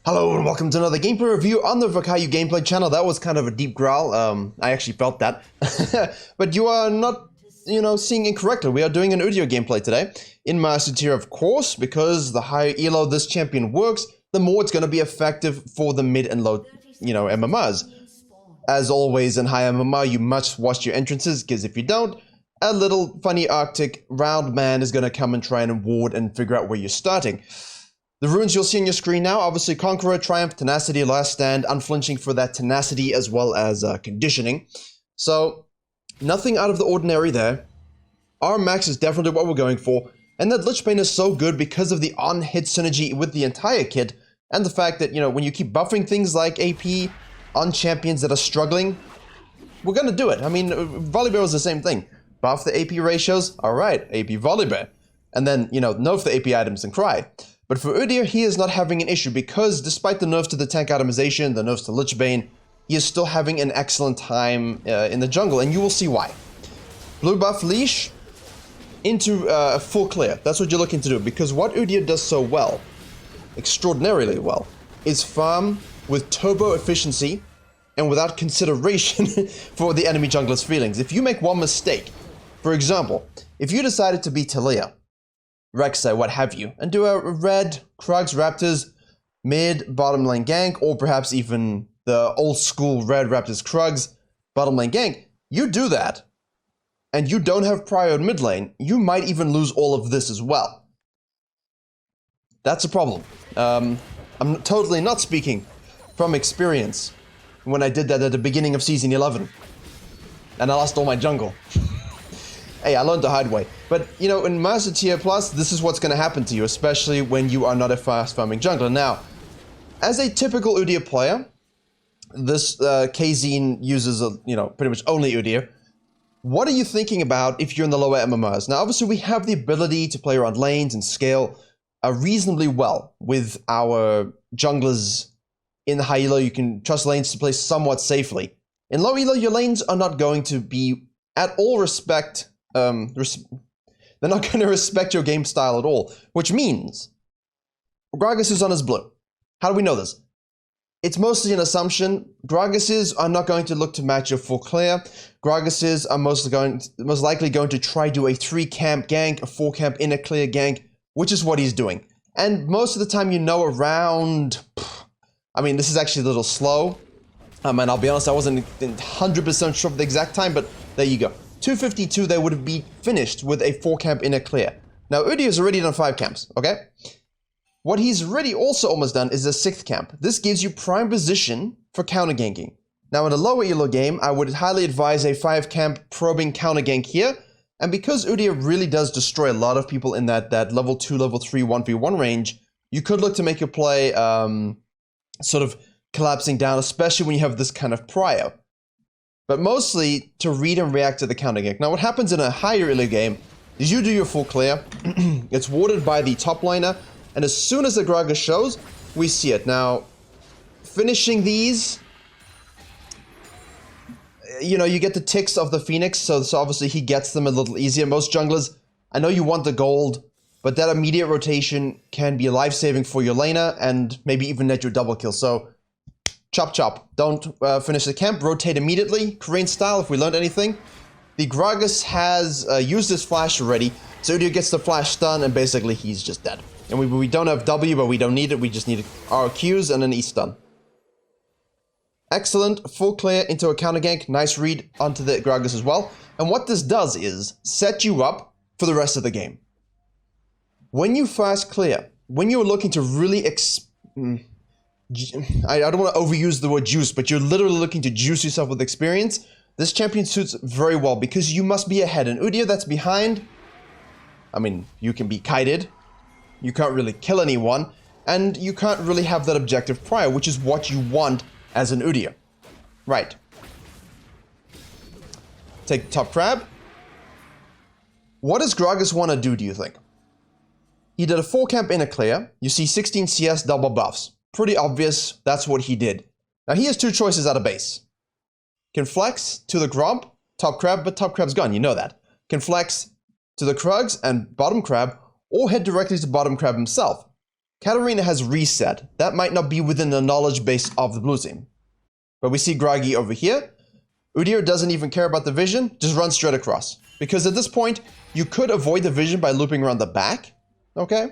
Hello and welcome to another gameplay review on the Virkayu gameplay channel. That was kind of a deep growl. I actually felt that. But you are not, seeing incorrectly. We are doing an Udyr gameplay today. In Master Tier, of course, because the higher elo this champion works, the more it's going to be effective for the mid and low, MMRs. As always in high MMR, you must watch your entrances, because if you don't, a little funny Arctic round man is going to come and try and ward and figure out where you're starting. The runes you'll see on your screen now, obviously Conqueror, Triumph, Tenacity, Last Stand, Unflinching for that Tenacity as well as Conditioning. So, nothing out of the ordinary there. Our max is definitely what we're going for, and that Lich Bane is so good because of the on-hit synergy with the entire kit, and the fact that, when you keep buffing things like AP on champions that are struggling, we're gonna do it. I mean, Volibear is the same thing. Buff the AP ratios, alright, AP Volibear. And then, nerf the AP items and cry. But for Udyr, he is not having an issue because despite the nerfs to the tank itemization, the nerfs to Lich Bane, he is still having an excellent time in the jungle, and you will see why. Blue buff leash into full clear. That's what you're looking to do, because what Udyr does so well, extraordinarily well, is farm with turbo efficiency and without consideration for the enemy jungler's feelings. If you make one mistake, for example, if you decided to be Talia, Rek'Sai, what have you, and do a red Krugs Raptors mid bottom lane gank, or perhaps even the old school red Raptors Krugs bottom lane gank, you do that, and you don't have prio in mid lane, you might even lose all of this as well. That's a problem. I'm totally not speaking from experience when I did that at the beginning of Season 11, and I lost all my jungle. Hey, I learned the hard way. But, in Master Tier Plus, this is what's going to happen to you, especially when you are not a fast-farming jungler. Now, as a typical Udyr player, this KZ uses, pretty much only Udyr. What are you thinking about if you're in the lower MMRs? Now, obviously, we have the ability to play around lanes and scale reasonably well with our junglers in the high elo. You can trust lanes to play somewhat safely. In low elo, your lanes are not going to be at all they're not going to respect your game style at all, which means Gragas is on his blue. How do we know this? It's mostly an assumption. Gragases are not going to look to match your full clear. Gragases are most likely going to try do a 3-camp gank, a 4-camp inner clear gank, which is what he's doing. And most of the time, around, this is actually a little slow. And I'll be honest, I wasn't 100% sure of the exact time, but there you go. 252, they would have been finished with a 4-camp inner clear. Now, Udyr's already done 5 camps, okay? What he's already also almost done is a 6th camp. This gives you prime position for counter-ganking. Now, in a lower elo game, I would highly advise a 5-camp probing counter-gank here, and because Udyr really does destroy a lot of people in that level 2, level 3 1v1 range, you could look to make your play sort of collapsing down, especially when you have this kind of prio. But mostly to read and react to the counter gank. Now, what happens in a higher elo game is you do your full clear, it's warded by the top laner, and as soon as the Gragas shows, we see it. Now, finishing these, you get the ticks of the Phoenix, so obviously he gets them a little easier. Most junglers, I know you want the gold, but that immediate rotation can be life-saving for your laner, and maybe even net your double kill. So, chop chop. Don't finish the camp. Rotate immediately. Korean style, if we learned anything. The Gragas has used his flash already. So Udyr gets the flash stun, and basically he's just dead. And we don't have W, but we don't need it. We just need our Qs and an E stun. Excellent. Full clear into a counter gank. Nice read onto the Gragas as well. And what this does is set you up for the rest of the game. When you fast clear, when you're looking to really I don't want to overuse the word juice, but you're literally looking to juice yourself with experience, this champion suits very well because you must be ahead. And Udyr that's behind, you can be kited, you can't really kill anyone, and you can't really have that objective prior, which is what you want as an Udyr. Right. Take top crab. What does Gragas want to do you think? He did a 4-camp inner clear. You see 16 CS double buffs. Pretty obvious, that's what he did. Now he has 2 choices out of base. Can flex to the Gromp, top crab, but top crab's gone, you know that. Can flex to the Krugs and bottom crab, or head directly to bottom crab himself. Katarina has reset. That might not be within the knowledge base of the blue team. But we see Groggy over here. Udyr doesn't even care about the vision, just runs straight across. Because at this point, you could avoid the vision by looping around the back. Okay?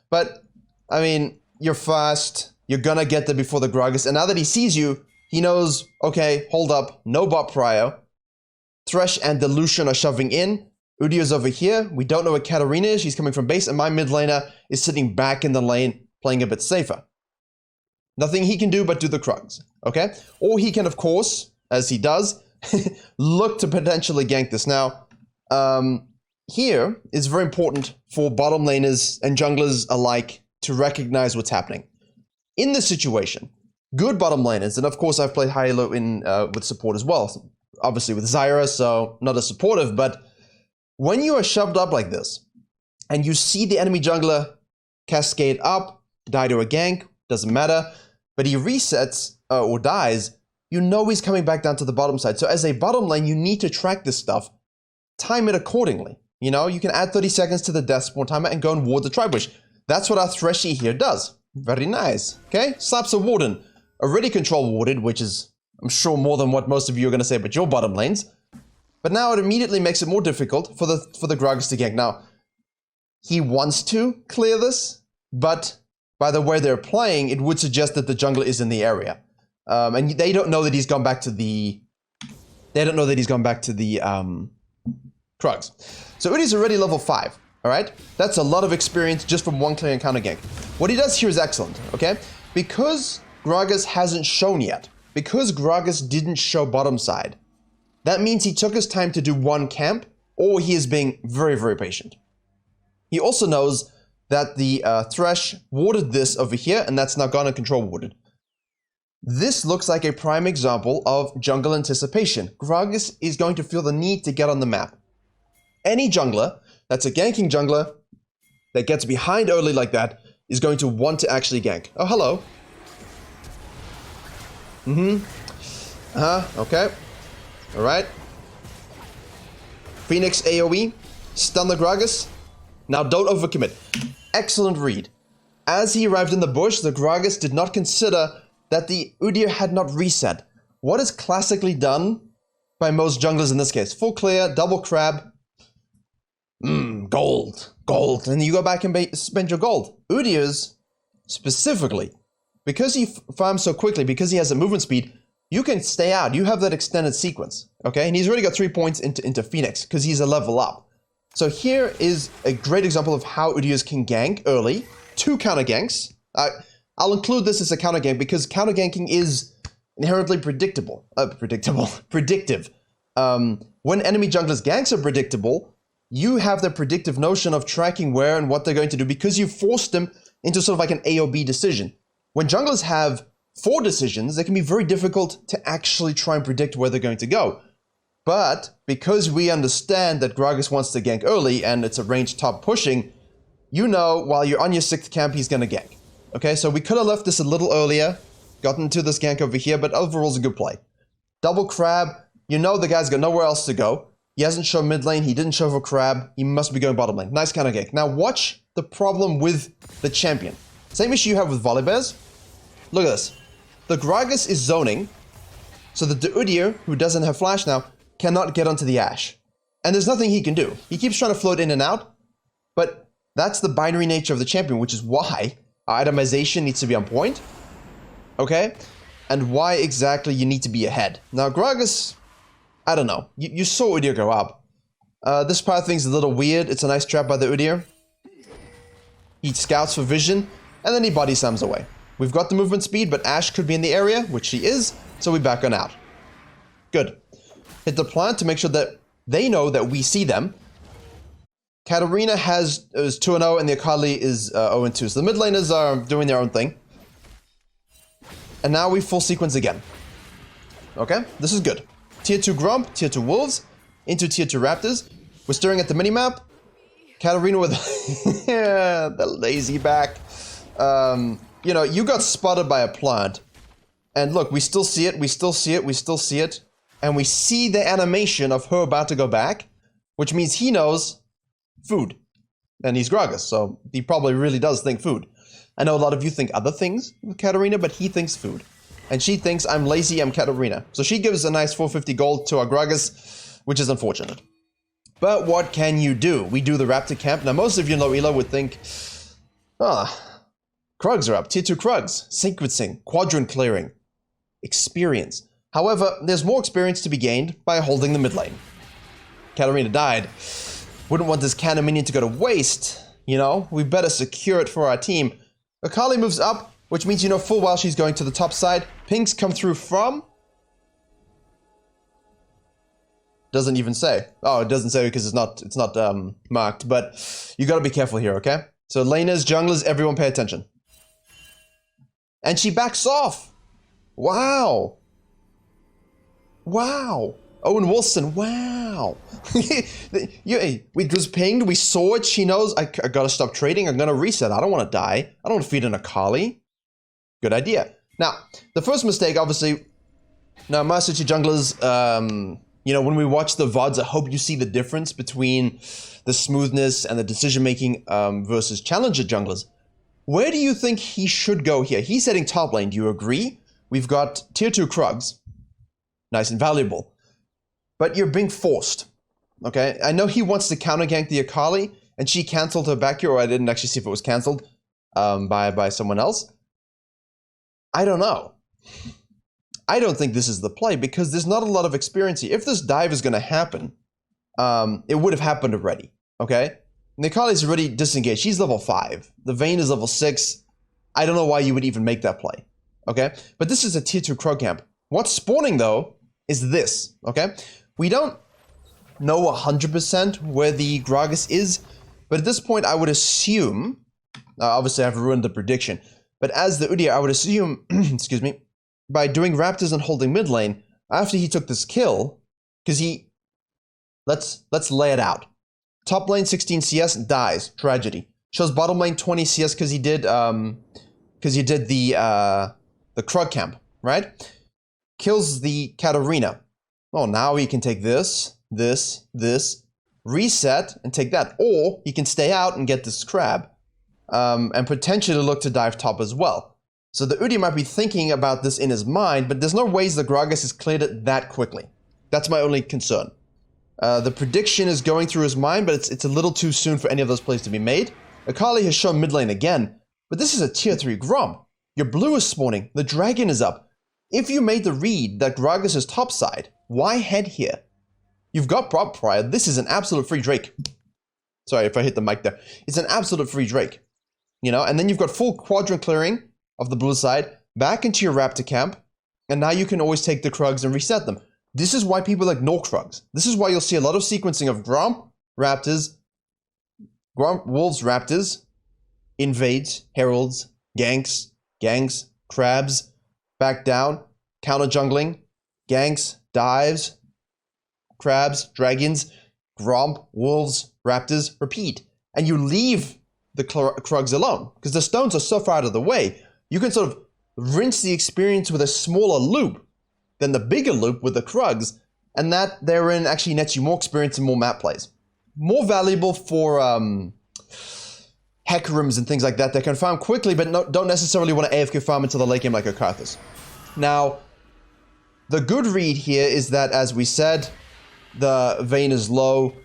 But, I mean, you're fast. You're gonna get there before the Gragas. And now that he sees you, he knows, okay, hold up, no bot prio. Thresh and Dilution are shoving in. Udyr's over here. We don't know where Katarina is. She's coming from base. And my mid laner is sitting back in the lane, playing a bit safer. Nothing he can do but do the Krugs, okay? Or he can, of course, as he does, look to potentially gank this. Now, here is very important for bottom laners and junglers alike to recognize what's happening. In this situation, good bottom laners, and of course I've played high-low in with support as well, obviously with Zyra, so not as supportive, but when you are shoved up like this, and you see the enemy jungler cascade up, die to a gank, doesn't matter, but he resets or dies, you know he's coming back down to the bottom side. So as a bottom lane, you need to track this stuff, time it accordingly. You know, you can add 30 seconds to the death spawn timer and go and ward the Tribush. That's what our Threshy here does. Very nice. Okay, slaps a Warden. Already control warded, which is, I'm sure, more than what most of you are going to say about your bottom lanes. But now it immediately makes it more difficult for the Gragas to gank. Now, he wants to clear this, but by the way they're playing, it would suggest that the jungler is in the area. And they don't know that he's gone back to the... They don't know that he's gone back to the Krugs. So Udyr's already level 5, alright? That's a lot of experience just from one clear and counter gank. What he does here is excellent, okay? Because Gragas hasn't shown yet, because Gragas didn't show bottom side, that means he took his time to do one camp, or he is being very, very patient. He also knows that the Thresh warded this over here, and that's now gone and control warded. This looks like a prime example of jungle anticipation. Gragas is going to feel the need to get on the map. Any jungler that's a ganking jungler that gets behind early like that is going to want to actually gank. Oh, hello. Okay. Alright. Phoenix AoE. Stun the Gragas. Now don't overcommit. Excellent read. As he arrived in the bush, the Gragas did not consider that the Udyr had not reset. What is classically done by most junglers in this case? Full clear, double crab. Gold. Gold. And you go back and spend your gold. Udyr's, specifically, because he farms so quickly, because he has a movement speed, you can stay out. You have that extended sequence. Okay? And he's already got 3 points into Phoenix, because he's a level up. So here is a great example of how Udyr's can gank early. 2 counter ganks. I'll include this as a counter gank because counter ganking is inherently predictive. When enemy junglers' ganks are predictable, you have the predictive notion of tracking where and what they're going to do because you forced them into sort of like an A or B decision. When junglers have 4 decisions, it can be very difficult to actually try and predict where they're going to go. But because we understand that Gragas wants to gank early and it's a ranged top pushing, you know while you're on your 6th camp, he's going to gank. Okay, so we could have left this a little earlier, gotten to this gank over here, but overall it's a good play. Double crab, you know the guy's got nowhere else to go. He hasn't shown mid lane, he didn't show for crab, he must be going bottom lane. Nice counter gank. Now watch the problem with the champion. Same issue you have with Volibears. Look at this. The Gragas is zoning, so that the Udyr, who doesn't have flash now, cannot get onto the Ashe. And there's nothing he can do. He keeps trying to float in and out, but that's the binary nature of the champion, which is why our itemization needs to be on point, okay? And why exactly you need to be ahead. Now, Gragas, I don't know. You saw Udyr go up. This part thing's a little weird. It's a nice trap by the Udyr. He scouts for vision, and then he body slams away. We've got the movement speed, but Ashe could be in the area, which she is, so we back on out. Good. Hit the plant to make sure that they know that we see them. Katarina is 2-0 and the Akali is 0-2. So the mid laners are doing their own thing. And now we full sequence again. Okay, this is good. Tier 2 Grump, Tier 2 Wolves, into Tier 2 Raptors. We're staring at the minimap. Katarina with the lazy back. You know, you got spotted by a plant. And look, we still see it, we still see it, we still see it. And we see the animation of her about to go back, which means he knows food. And he's Gragas, so he probably really does think food. I know a lot of you think other things with Katarina, but he thinks food. And she thinks I'm lazy, I'm Katarina. So she gives a nice 450 gold to our Gragas, which is unfortunate. But what can you do? We do the Raptor camp. Now most of you in low elo would think, Krugs are up, tier 2 Krugs, sequencing, quadrant clearing, experience. However, there's more experience to be gained by holding the mid lane. Katarina died. Wouldn't want this cannon minion to go to waste. You know, we better secure it for our team. Akali moves up, which means you know full well she's going to the top side. Pinks come through from... Doesn't even say. Oh, it doesn't say because it's not marked, but you gotta be careful here, okay? So laners, junglers, everyone pay attention. And she backs off. Wow. Wow. Owen Wilson, wow. We was pinged, we saw it, she knows I gotta stop trading, I'm gonna reset. I don't wanna die. I don't wanna feed an Akali. Good idea. Now, the first mistake, obviously, now Master Chief junglers, you know, when we watch the VODs, I hope you see the difference between the smoothness and the decision-making versus challenger junglers. Where do you think he should go here? He's heading top lane, do you agree? We've got tier 2 Krugs. Nice and valuable. But you're being forced, okay? I know he wants to counter-gank the Akali, and she cancelled her back here, or I didn't actually see if it was cancelled by someone else. I don't know. I don't think this is the play, because there's not a lot of experience here. If this dive is going to happen, it would have happened already, okay? And the Akali's already disengaged. She's level 5. The Vayne is level 6. I don't know why you would even make that play, okay? But this is a tier 2 Krug camp. What's spawning, though, is this, okay? We don't know 100% where the Gragas is, but at this point I would assume, obviously I've ruined the prediction, but as the Udyr I would assume, excuse me, by doing Raptors and holding mid lane, after he took this kill, because let's lay it out. Top lane 16 CS, dies, tragedy. Shows bottom lane 20 CS because he did the Krug camp, right? Kills the Katarina. Oh, now he can take this, reset, and take that. Or he can stay out and get this crab, and potentially look to dive top as well. So the Udyr might be thinking about this in his mind, but there's no ways the Gragas has cleared it that quickly. That's my only concern. The prediction is going through his mind, but it's a little too soon for any of those plays to be made. Akali has shown mid lane again, but this is a tier 3 Grom. Your blue is spawning, the dragon is up. If you made the read that Gragas is topside, why head here? You've got prop prior. This is an absolute free Drake. Sorry if I hit the mic there. It's an absolute free Drake. You know, and then you've got full quadrant clearing of the blue side, back into your Raptor camp, and now you can always take the Krugs and reset them. This is why people ignore Krugs. This is why you'll see a lot of sequencing of Gromp, Raptors, Gromp, Wolves, Raptors, Invades, Heralds, Ganks, Crabs, back down, counter jungling, ganks, dives, crabs, dragons, Gromp, wolves, raptors, repeat. And you leave the Krugs alone, because the stones are so far out of the way. You can sort of rinse the experience with a smaller loop than the bigger loop with the Krugs, and that therein actually nets you more experience and more map plays. More valuable for hack rooms and things like that can farm quickly, but don't necessarily want to AFK farm into the late game like Akarthus. Now, the good read here is that, as we said, the Vayne is low,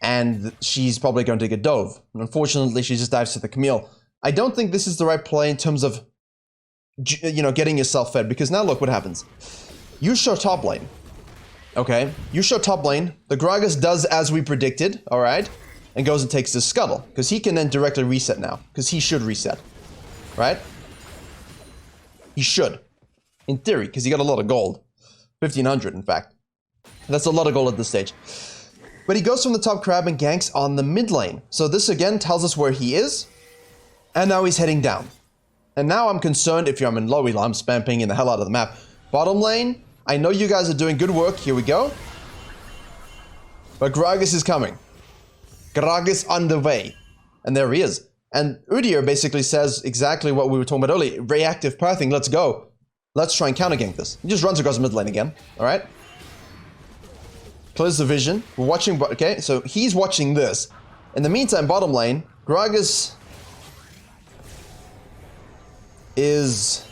and she's probably going to get dove. And unfortunately, she just dives to the Camille. I don't think this is the right play in terms of, you know, getting yourself fed, because now look what happens. You show top lane, okay? You show top lane, the Gragas does as we predicted, alright? And goes and takes this scuttle, because he can then directly reset now, because he should reset, right? He should, in theory, because he got a lot of gold. 1,500, in fact. That's a lot of gold at this stage. But he goes from the top crab and ganks on the mid lane. So this again tells us where he is, and now he's heading down. And now I'm concerned if I'm in low elo, I'm spam pinging the hell out of the map. Bottom lane, I know you guys are doing good work, here we go. But Gragas is coming. Gragas on the way. And there he is. And Udyr basically says exactly what we were talking about earlier. Reactive pathing, let's go. Let's try and counter-gank this. He just runs across the mid lane again, alright? Close the vision. We're watching, okay, so he's watching this. In the meantime, bottom lane, Gragas is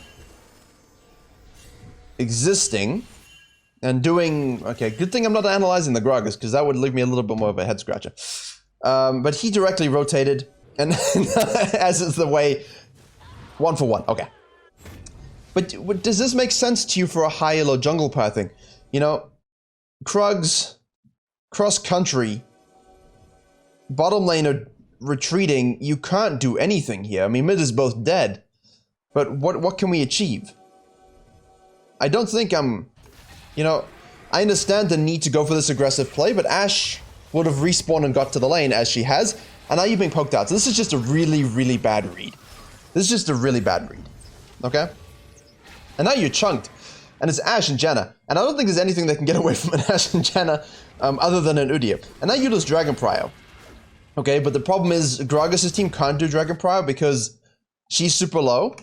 existing and doing... Okay, good thing I'm not analyzing the Gragas, because that would leave me a little bit more of a head scratcher. But he directly rotated, and as is the way, 1 for 1. Okay. But does this make sense to you for a high elo jungle pathing? You know, Krugs, cross-country, bottom lane are retreating, you can't do anything here. I mean, mid is both dead, but what can we achieve? I don't think I'm... You know, I understand the need to go for this aggressive play, but Ashe would have respawned and got to the lane, as she has, and now you're being poked out. So this is just a really, really bad read. This is just a really bad read. Okay? And now you're chunked. And it's Ashe and Janna. And I don't think there's anything that can get away from an Ashe and Janna other than an Udyr. And now you lose Dragon Prio. Okay, but the problem is Gragas' team can't do Dragon Prio because she's super low.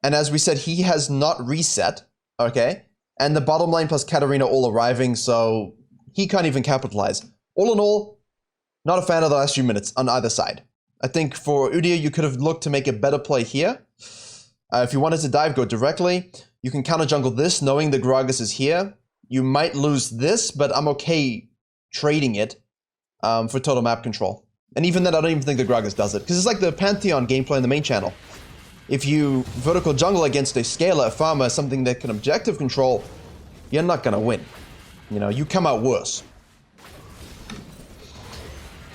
And as we said, he has not reset. Okay? And the bottom lane plus Katarina all arriving, so he can't even capitalize. All in all, not a fan of the last few minutes on either side. I think for Udyr, you could have looked to make a better play here. If you wanted to dive, go directly. You can counter jungle this, knowing the Gragas is here. You might lose this, but I'm okay trading it for total map control. And even then, I don't even think the Gragas does it. Because it's like the Pantheon gameplay in the main channel. If you vertical jungle against a scaler, a farmer, something that can objective control, you're not going to win. You know, you come out worse.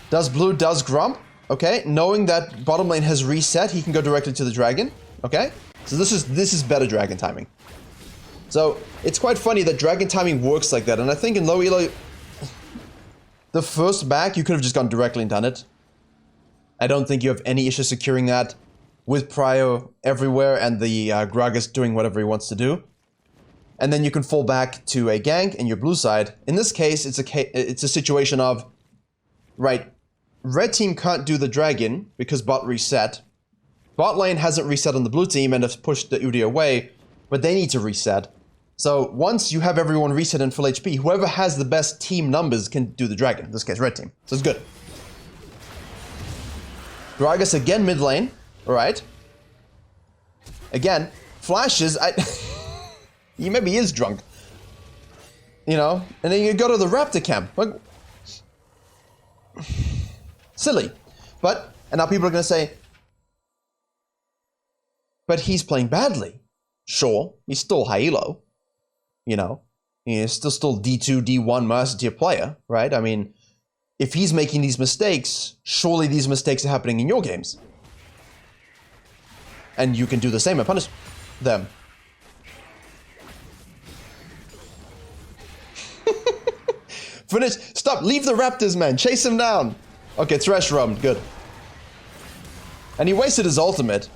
Does blue, does Grump. Okay, knowing that bottom lane has reset, he can go directly to the dragon. Okay, so this is better dragon timing. So it's quite funny that dragon timing works like that, and I think in low elo, the first back you could have just gone directly and done it. I don't think you have any issue securing that with Prio everywhere and the Gragas doing whatever he wants to do, and then you can fall back to a gank in your blue side. In this case, it's a situation of right. Red team can't do the dragon because bot reset. Bot lane hasn't reset on the blue team and has pushed the Udyr away, but they need to reset. So once you have everyone reset in full HP, whoever has the best team numbers can do the dragon. In this case, red team. So it's good. Gragas again mid lane. Alright. Again, flashes. He maybe is drunk. You know? And then you go to the raptor camp. Like, silly. But, and now people are going to say, but he's playing badly. Sure, he's still high elo. You know, he's still D2, D1 master tier player, right? I mean, if he's making these mistakes, surely these mistakes are happening in your games. And you can do the same and punish them. Finish. Stop. Leave the raptors, man. Chase him down. Okay, Thresh roamed. Good. And he wasted his ultimate.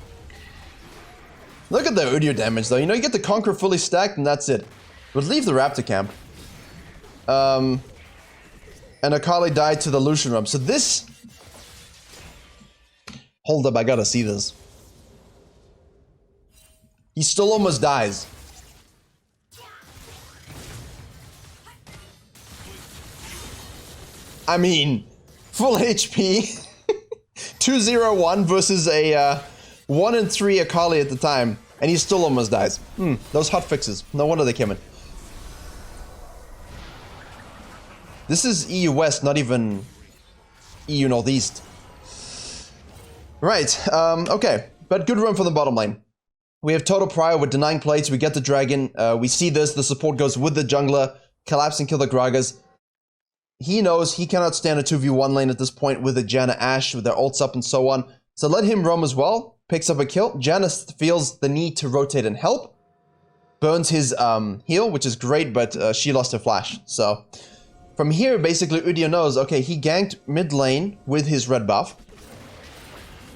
Look at the Udyr damage, though. You know, you get the Conqueror fully stacked, and that's it. But leave the Raptor camp. And Akali died to the Lucian Rump. So this... Hold up, I gotta see this. He still almost dies. I mean, full HP. 201 versus a 1 and 3 Akali at the time, and he still almost dies. Those hot fixes. No wonder they came in. This is EU West, not even EU Northeast. Right, okay. But good run for the bottom lane. We have total Prio with denying plates. We get the dragon. We see this. The support goes with the jungler. Collapse and kill the Gragas. He knows he cannot stand a 2v1 lane at this point with the Janna Ashe with their ults up and so on. So let him roam as well. Picks up a kill. Janna feels the need to rotate and help. Burns his heal, which is great, but she lost her flash. So from here, basically, Udyr knows, okay, he ganked mid lane with his red buff.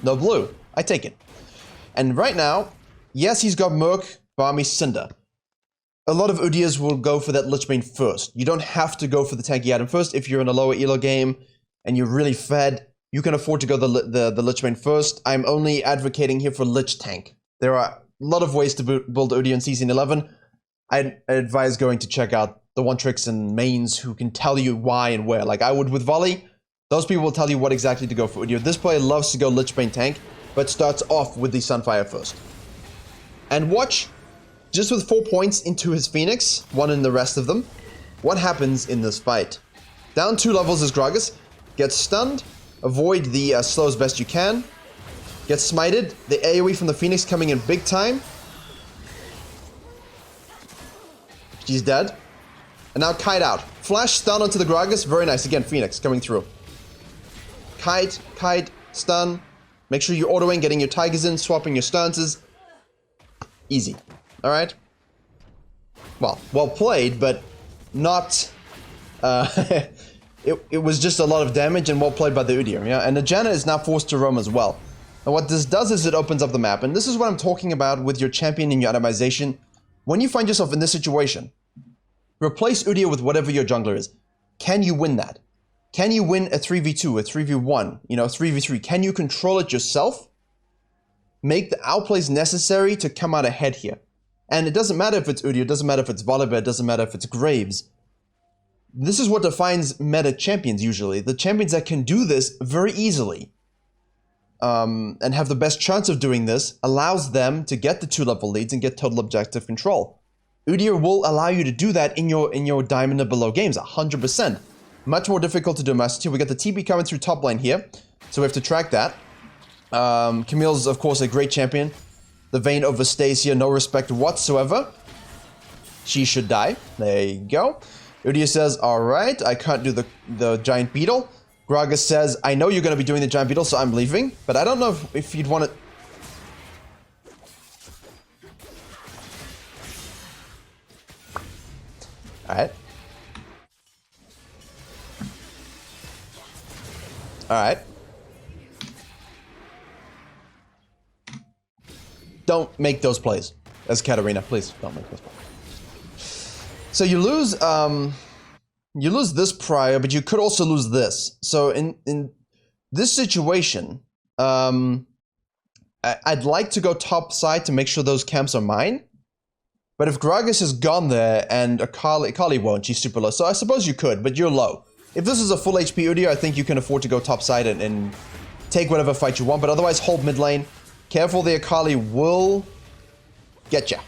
No blue. I take it. And right now, yes, he's got Merc, Barmy, Cinder. A lot of Udyrs will go for that Lich Bane first. You don't have to go for the tanky item first. If you're in a lower elo game and you're really fed, you can afford to go the Lich Bane first. I'm only advocating here for Lich Tank. There are a lot of ways to build Udyr in Season 11. I advise going to check out the one tricks and mains who can tell you why and where. Like I would with Volley, Those people will tell you what exactly to go for Udyr. This player loves to go Lich Bane tank, but starts off with the Sunfire first. And watch, just with 4 points into his Phoenix, 1 in the rest of them, what happens in this fight. Down 2 levels is Gragas, gets stunned, avoid the slow as best you can, gets smited, the AoE from the Phoenix coming in big time. She's dead. And now Kite out. Flash stun onto the Gragas, very nice. Again, Phoenix coming through. Kite, stun. Make sure you're autoing, getting your Tigers in, swapping your stances. Easy. Alright? Well played, but not... it was just a lot of damage and well played by the Udyr, yeah? And the Janna is now forced to roam as well. And what this does is it opens up the map. And this is what I'm talking about with your champion and your atomization. When you find yourself in this situation, replace Udyr with whatever your jungler is. Can you win that? Can you win a 3v2, a 3v1, you know, 3v3? Can you control it yourself? Make the outplays necessary to come out ahead here. And it doesn't matter if it's Udyr, it doesn't matter if it's Volibear, it doesn't matter if it's Graves. This is what defines meta champions usually. The champions that can do this very easily and have the best chance of doing this allows them to get the 2-level leads and get total objective control. Udyr will allow you to do that in your diamond and below games, 100%. Much more difficult to do Master 2. We got the TP coming through top lane here, so we have to track that. Camille's, of course, a great champion. The Vayne overstays here, no respect whatsoever. She should die. There you go. Udyr says, alright, I can't do the giant beetle. Gragas says, I know you're going to be doing the giant beetle, so I'm leaving. But I don't know if you'd want to... Alright. Alright. Don't make those plays. As Katarina, please don't make those plays. So you lose this prior, but you could also lose this. So in this situation, I'd like to go top side to make sure those camps are mine. But if Gragas has gone there and Akali won't, she's super low. So I suppose you could, but you're low. If this is a full HP Udyr, I think you can afford to go top side and take whatever fight you want. But otherwise, hold mid lane. Careful, the Akali will get ya.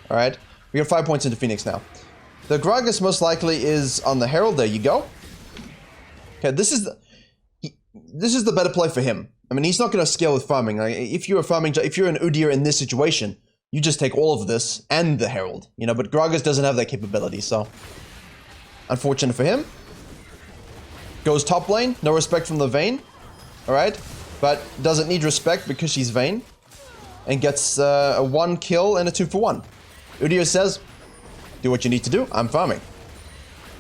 Alright? We got 5 points into Phoenix now. The Gragas most likely is on the Herald. There you go. Okay, this is the better play for him. I mean, he's not going to scale with farming. Like, if you're an Udyr in this situation, you just take all of this and the Herald, you know, but Gragas doesn't have that capability, so unfortunate for him. Goes top lane, no respect from the Vayne, alright, but doesn't need respect because she's Vayne, and gets a 1 kill and a 2 for 1. Udyr says, do what you need to do, I'm farming.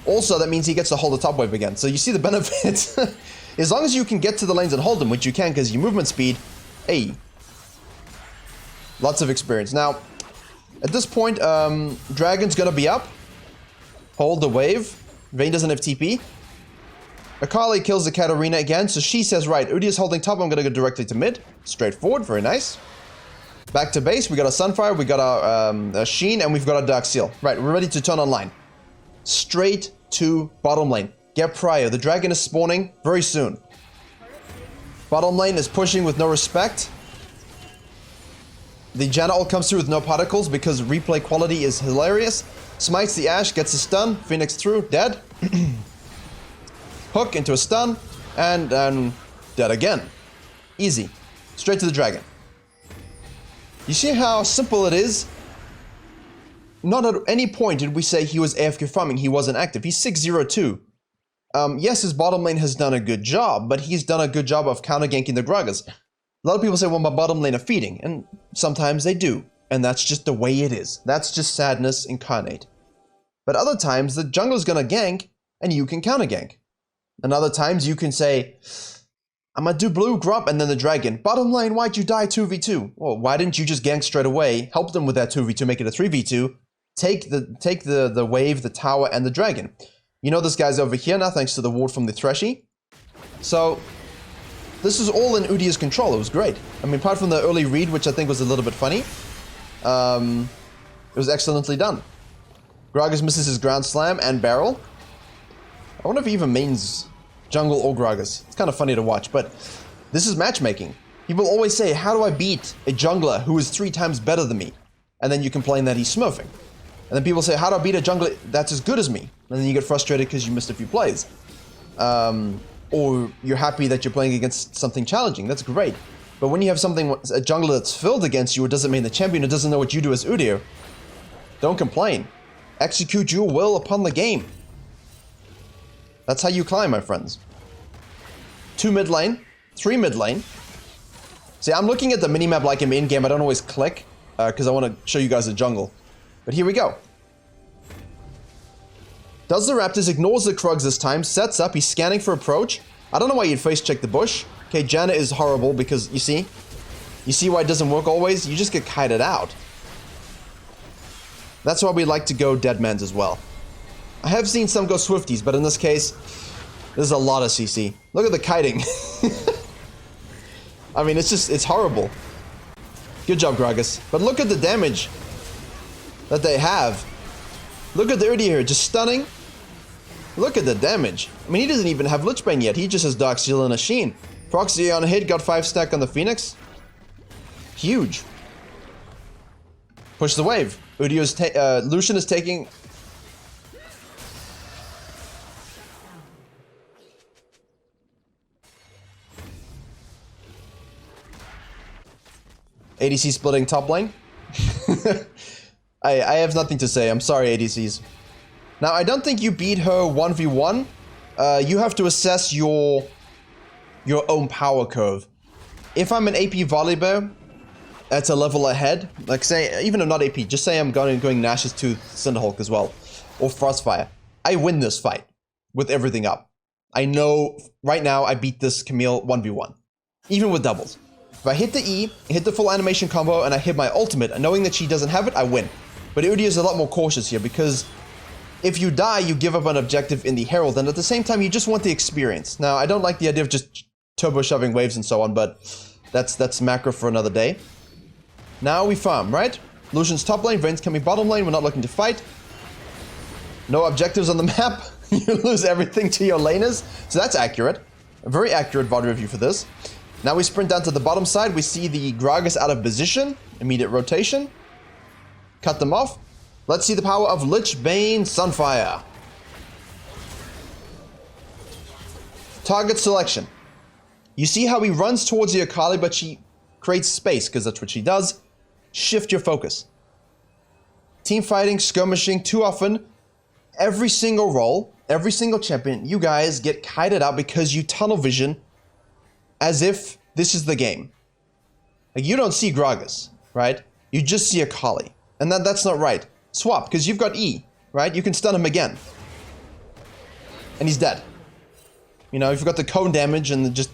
Also, that means he gets to hold the top wave again, so you see the benefits. As long as you can get to the lanes and hold them, which you can because your movement speed, hey. Lots of experience. Now, at this point, Dragon's gonna be up. Hold the wave. Vayne doesn't have TP. Akali kills the Katarina again, so she says, right, Udyr's holding top, I'm gonna go directly to mid. Straightforward, very nice. Back to base, we got a Sunfire, we got our Sheen, and we've got our Dark Seal. Right, we're ready to turn online. Straight to bottom lane. Get prior, the dragon is spawning very soon. Bottom lane is pushing with no respect. The Janna ult comes through with no particles because replay quality is hilarious. Smites the Ashe, gets a stun. Phoenix through, dead. Hook into a stun, and dead again. Easy. Straight to the dragon. You see how simple it is? Not at any point did we say he was AFK farming, he wasn't active. He's 602. Yes, his bottom lane has done a good job, but he's done a good job of counter-ganking the Gragas. A lot of people say, well, my bottom lane are feeding, and sometimes they do, and that's just the way it is. That's just sadness incarnate. But other times, the jungler's gonna gank, and you can counter-gank. And other times, you can say, I'm gonna do blue, grub, and then the dragon. Bottom lane, why'd you die 2v2? Well, why didn't you just gank straight away, help them with that 2v2, make it a 3v2, take the wave, the tower, and the dragon. You know this guy's over here now, thanks to the ward from the Threshy. So, this is all in Udyr's control. It was great. I mean, apart from the early read, which I think was a little bit funny, it was excellently done. Gragas misses his ground slam and barrel. I wonder if he even mains jungle or Gragas. It's kind of funny to watch, but this is matchmaking. People always say, how do I beat a jungler who is 3 times better than me? And then you complain that he's smurfing. And then people say, how do I beat a jungler that's as good as me? And then you get frustrated because you missed a few plays. Or you're happy that you're playing against something challenging. That's great. But when you have something, a jungler that's filled against you, it doesn't mean the champion, it doesn't know what you do as Udyr. Don't complain. Execute your will upon the game. That's how you climb, my friends. 2 mid lane, 3 mid lane. See, I'm looking at the minimap like I'm in-game. I don't always click, because I want to show you guys the jungle. But here we go. Does the Raptors, ignores the Krugs this time, sets up, he's scanning for approach. I don't know why you'd face check the bush. Okay, Janna is horrible because, you see why it doesn't work always? You just get kited out. That's why we like to go Deadmans as well. I have seen some go Swifties, but in this case, there's a lot of CC. Look at the kiting. I mean, it's horrible. Good job, Gragas. But look at the damage that they have. Look at the Udyr here, just stunning. Look at the damage. I mean, he doesn't even have Lichbane yet. He just has Dark Seal and a Sheen. Proxy on a hit, got 5 stack on the Phoenix. Huge. Push the wave. Udyr's Lucian is taking... ADC splitting top lane. I have nothing to say. I'm sorry, ADCs. Now, I don't think you beat her 1v1. You have to assess your own power curve. If I'm an AP Volibear, that's a level ahead. Like say, even if not AP, just say I'm going Nash's Tooth, Cinderhulk as well, or Frostfire. I win this fight with everything up. I know right now I beat this Camille 1v1, even with doubles. If I hit the E, hit the full animation combo, and I hit my ultimate, and knowing that she doesn't have it, I win. But Udyr is a lot more cautious here because if you die, you give up an objective in the Herald, and at the same time, you just want the experience. Now, I don't like the idea of just turbo shoving waves and so on, but that's macro for another day. Now we farm, right? Lucian's top lane, Vayne's coming bottom lane, we're not looking to fight. No objectives on the map. You lose everything to your laners. So that's accurate. A very accurate VOD review for this. Now we sprint down to the bottom side. We see the Gragas out of position. Immediate rotation. Cut them off. Let's see the power of Lich Bane Sunfire. Target selection. You see how he runs towards the Akali, but she creates space, because that's what she does. Shift your focus. Team fighting, skirmishing, too often, every single role, every single champion, you guys get kited out because you tunnel vision as if this is the game. Like, you don't see Gragas, right? You just see Akali. And that's not right. Swap, because you've got E, right? You can stun him again. And he's dead. You know, if you've got the cone damage and just...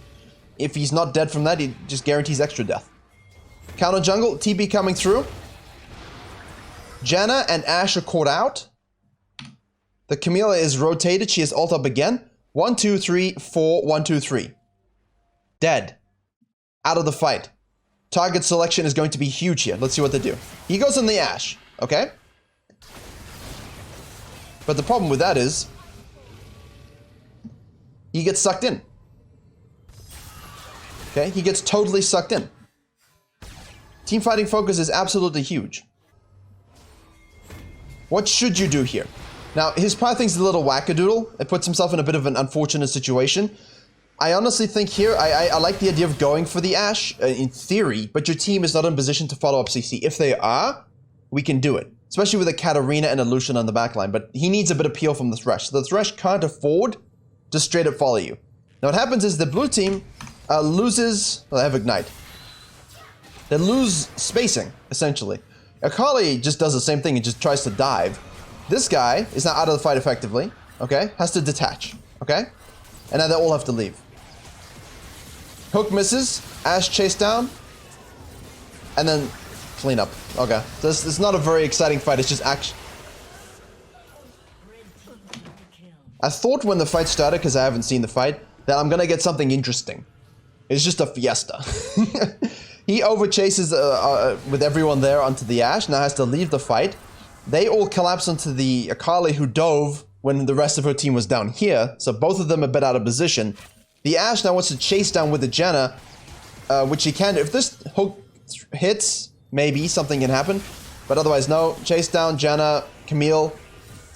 if he's not dead from that, he just guarantees extra death. Counter jungle, TB coming through. Janna and Ashe are caught out. The Camilla is rotated. She has ult up again. 1, 2, 3, 4, 1, 2, 3. Dead. Out of the fight. Target selection is going to be huge here. Let's see what they do. He goes on the Ashe. Okay? But the problem with that is... he gets sucked in. Okay? He gets totally sucked in. Team fighting focus is absolutely huge. What should you do here? Now, his pathing's a little wackadoodle. It puts himself in a bit of an unfortunate situation. I honestly think here, I like the idea of going for the Ashe, in theory, but your team is not in position to follow up CC. If they are, we can do it. Especially with a Katarina and a Lucian on the backline, but he needs a bit of peel from the Thresh. So the Thresh can't afford to straight up follow you. Now what happens is the blue team loses... well, they have Ignite. They lose spacing, essentially. Akali just does the same thing and just tries to dive. This guy is now out of the fight effectively, okay? Has to detach, okay? And now they all have to leave. Hook misses, Ashe chase down, and then clean up. Okay, so this is not a very exciting fight, it's just action. I thought when the fight started, because I haven't seen the fight, that I'm gonna get something interesting. It's just a fiesta. He overchases with everyone there onto the Ashe, now has to leave the fight. They all collapse onto the Akali who dove when the rest of her team was down here, so both of them a bit out of position. The Ashe now wants to chase down with the Janna, which he can. If this hook hits, maybe something can happen, but otherwise no. Chase down, Janna, Camille.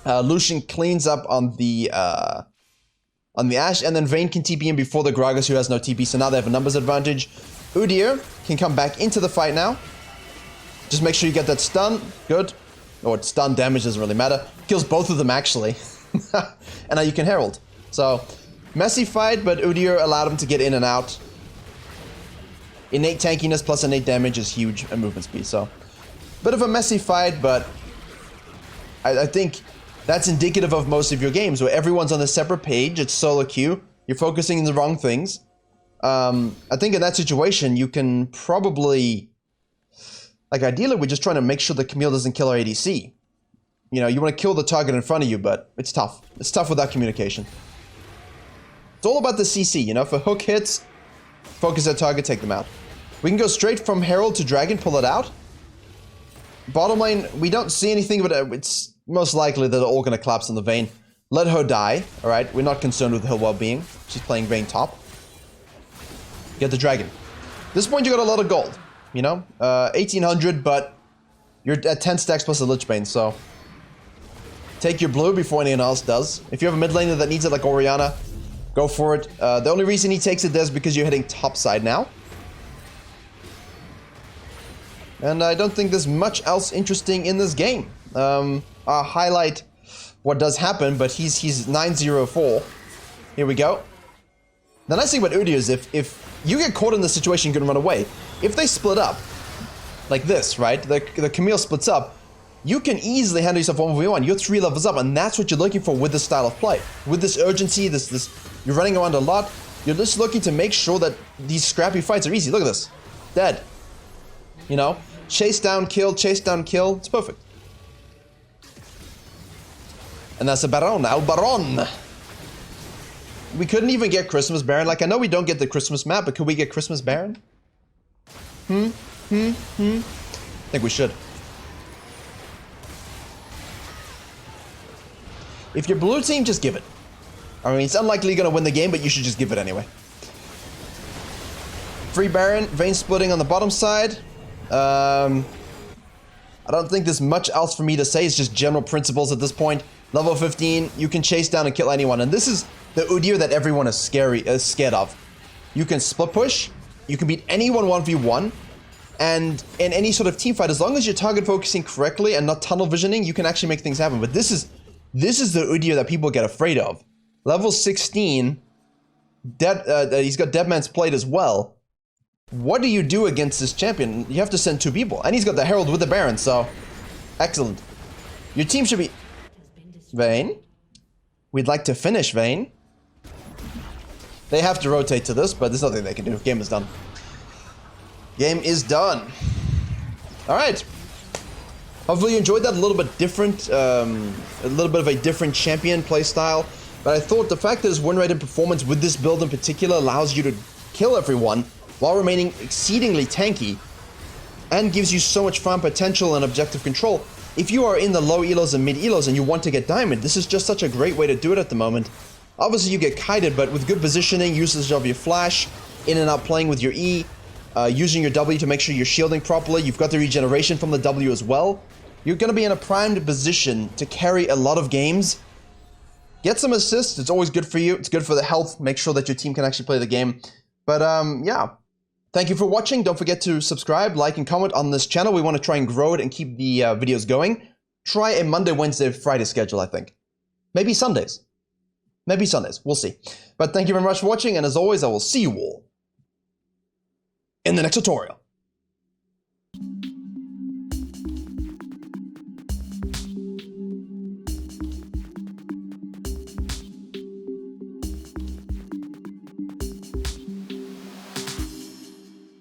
Lucian cleans up on the Ashe, and then Vayne can TP in before the Gragas, who has no TP, so now they have a numbers advantage. Udyr can come back into the fight now. Just make sure you get that stun. Good. Or stun damage doesn't really matter. Kills both of them, actually. And now you can Herald. So, messy fight, but Udyr allowed him to get in and out. Innate tankiness plus innate damage is huge, and movement speed, so. Bit of a messy fight, but I think that's indicative of most of your games, where everyone's on a separate page, it's solo queue, you're focusing on the wrong things. I think in that situation, you can probably, like ideally, we're just trying to make sure that Camille doesn't kill our ADC. You know, you want to kill the target in front of you, but it's tough. It's tough without communication. It's all about the CC, you know, if a hook hits, focus that target, take them out. We can go straight from Herald to Dragon, pull it out. Bottom lane, we don't see anything, but it's most likely that they're all going to collapse on the Vayne. Let her die, alright? We're not concerned with her well-being. She's playing Vayne top. Get the Dragon. At this point, you got a lot of gold, you know? 1800, but you're at 10 stacks plus a Lich Bane, so take your blue before anyone else does. If you have a mid laner that needs it like Orianna, go for it. The only reason he takes it there is because you're hitting top side now. And I don't think there's much else interesting in this game. I'll highlight what does happen, but he's 904. Here we go. The nice thing about Udyr is if you get caught in this situation, you can run away. If they split up, like this, right? The Camille splits up, you can easily handle yourself 1v1. You're 3 levels up, and that's what you're looking for with this style of play. With this urgency, you're running around a lot. You're just looking to make sure that these scrappy fights are easy. Look at this. Dead. You know? Chase down, kill, chase down, kill. It's perfect. And that's a Baron. Al Baron. We couldn't even get Christmas Baron. Like, I know we don't get the Christmas map, but could we get Christmas Baron? I think we should. If you're blue team, just give it. I mean, it's unlikely you're going to win the game, but you should just give it anyway. Free Baron, Vayne splitting on the bottom side. I don't think there's much else for me to say. It's just general principles at this point. Level 15, you can chase down and kill anyone. And this is the Udyr that everyone is scared of. You can split push. You can beat anyone 1v1. And in any sort of team fight, as long as you're target focusing correctly and not tunnel visioning, you can actually make things happen. But this is the Udyr that people get afraid of. Level 16, he's got Dead Man's Plate as well. What do you do against this champion? You have to send 2 people. And he's got the Herald with the Baron, so excellent. Your team should be... Vayne. We'd like to finish Vayne. They have to rotate to this, but there's nothing they can do. Game is done. Game is done. Alright. Hopefully you enjoyed that. A little bit different, a little bit of a different champion playstyle. But I thought the fact that his win rate and performance with this build in particular allows you to kill everyone while remaining exceedingly tanky and gives you so much farm potential and objective control. If you are in the low elos and mid elos and you want to get diamond, this is just such a great way to do it at the moment. Obviously you get kited, but with good positioning, usage of your flash, in and out playing with your E, using your W to make sure you're shielding properly, you've got the regeneration from the W as well. You're going to be in a primed position to carry a lot of games. Get some assists, it's always good for you, it's good for the health, make sure that your team can actually play the game. But yeah, thank you for watching. Don't forget to subscribe, like, and comment on this channel. We want to try and grow it and keep the videos going. Try a Monday, Wednesday, Friday schedule, I think. Maybe Sundays. Maybe Sundays, we'll see. But thank you very much for watching, and as always, I will see you all in the next tutorial.